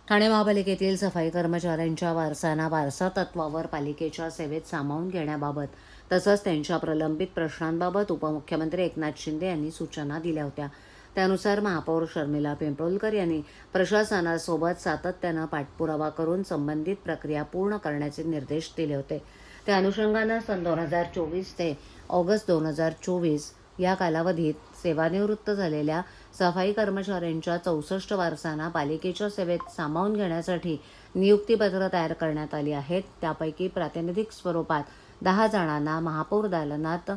ठाणे महापालिकेतील सफाई कर्मचाऱ्यांच्या वारसांना वारसा तत्वावर पालिकेच्या सेवेत सामावून घेण्याबाबत तसंच त्यांच्या प्रलंबित प्रश्नांबाबत उपमुख्यमंत्री एकनाथ शिंदे यांनी सूचना दिल्या होत्या। त्यानुसार महापौर शर्मिला पिंपळकर यांनी प्रशासनासोबत सातत्यानं पाठपुरावा करून संबंधित प्रक्रिया पूर्ण करण्याचे निर्देश दिले होते। त्या अनुषंगानं सन 2024 ते ऑगस्ट 2024 या कालावधीत सेवानिवृत्त झालेल्या सफाई कर्मचाऱ्यांच्या 64 वारसांना पालिकेच्या सेवेत सामावून घेण्यासाठी नियुक्तीपत्र तयार करण्यात आली आहेत। त्यापैकी प्रातिनिधिक स्वरूपात 10 जणांना महापौर दालनात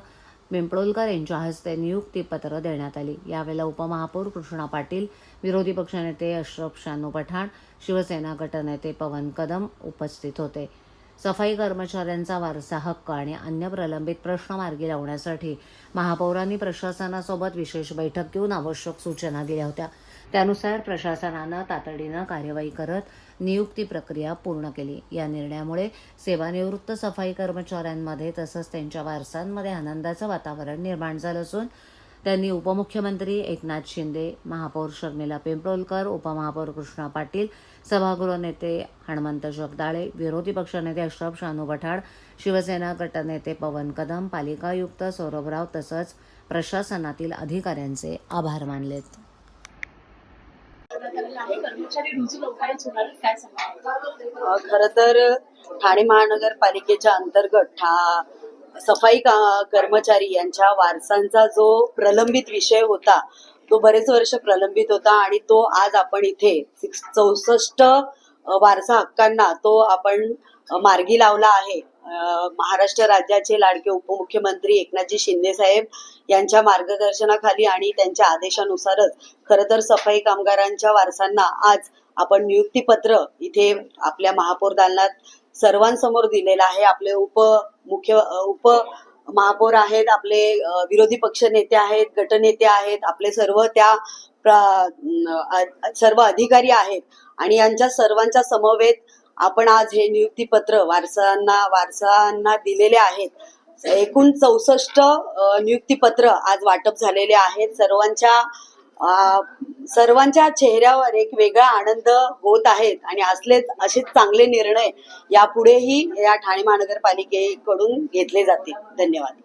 पिंपळकर यांच्या हस्ते नियुक्तीपत्र देण्यात आली। यावेळेला उपमहापौर कृष्णा पाटील, विरोधी पक्षनेते अशरफ शानू पठाण, शिवसेना गटनेते पवन कदम उपस्थित होते। सफाई कर्मचाऱ्यांचा वारसा हक्क आणि अन्य प्रलंबित प्रश्न मार्गी लावण्यासाठी महापौरांनी प्रशासनासोबत विशेष बैठक घेऊन आवश्यक सूचना दिल्या होत्या। त्यानुसार प्रशासनानं तातडीनं कार्यवाही करत नियुक्ती प्रक्रिया पूर्ण केली। या निर्णयामुळे सेवानिवृत्त सफाई कर्मचाऱ्यांमध्ये तसंच त्यांच्या वारसांमध्ये आनंदाचं वातावरण निर्माण झालं असून त्यांनी उपमुख्यमंत्री एकनाथ शिंदे, महापौर शर्मिला पिंपळकर, उपमहापौर कृष्णा पाटील, सभागृह नेते हनुमंत जगदाळे, विरोधी पक्षनेते अशरफ शानू पठाण, शिवसेना गटनेते पवन कदम, पालिका आयुक्त सौरभराव तसंच प्रशासनातील अधिकाऱ्यांचे आभार मानलेत। खरं तर ठाणे महानगरपालिकेच्या अंतर्गत सफाई कर्मचारी यांच्या वारसांचा जो प्रलंबित विषय होता तो बरेच वर्ष प्रलंबित होता आणि तो आज आपण इथे 64 वारसा हक्कांना तो आपण मार्गी लावला आहे। महाराष्ट्र राज्याचे लाडके उपमुख्यमंत्री एकनाथजी शिंदे साहेब यांच्या मार्गदर्शनाखाली आणि त्यांच्या आदेशानुसारच खरं तर सफाई कामगारांच्या वारसांना आज आपण नियुक्तीपत्र इथे आपल्या महापौर दालनात सर्वांसमोर दिलेलं आहे। आपले उप महापौर आहेत, आपले विरोधी पक्ष नेते आहेत, गटनेते आहेत, आपले सर्व सर्व अधिकारी आहेत आणि यांच्या सर्वांच्या समवेत आपण आज हे नियुक्तीपत्र वारसांना दिलेले आहेत। एकूण 64 नियुक्तीपत्र आज वाटप झालेले आहेत। सर्वांच्या चेहऱ्यावर एक वेगळा आनंद होत आहेत आणि असेच चांगले निर्णय यापुढेही या ठाणे महानगरपालिकेकडून घेतले जातील। धन्यवाद।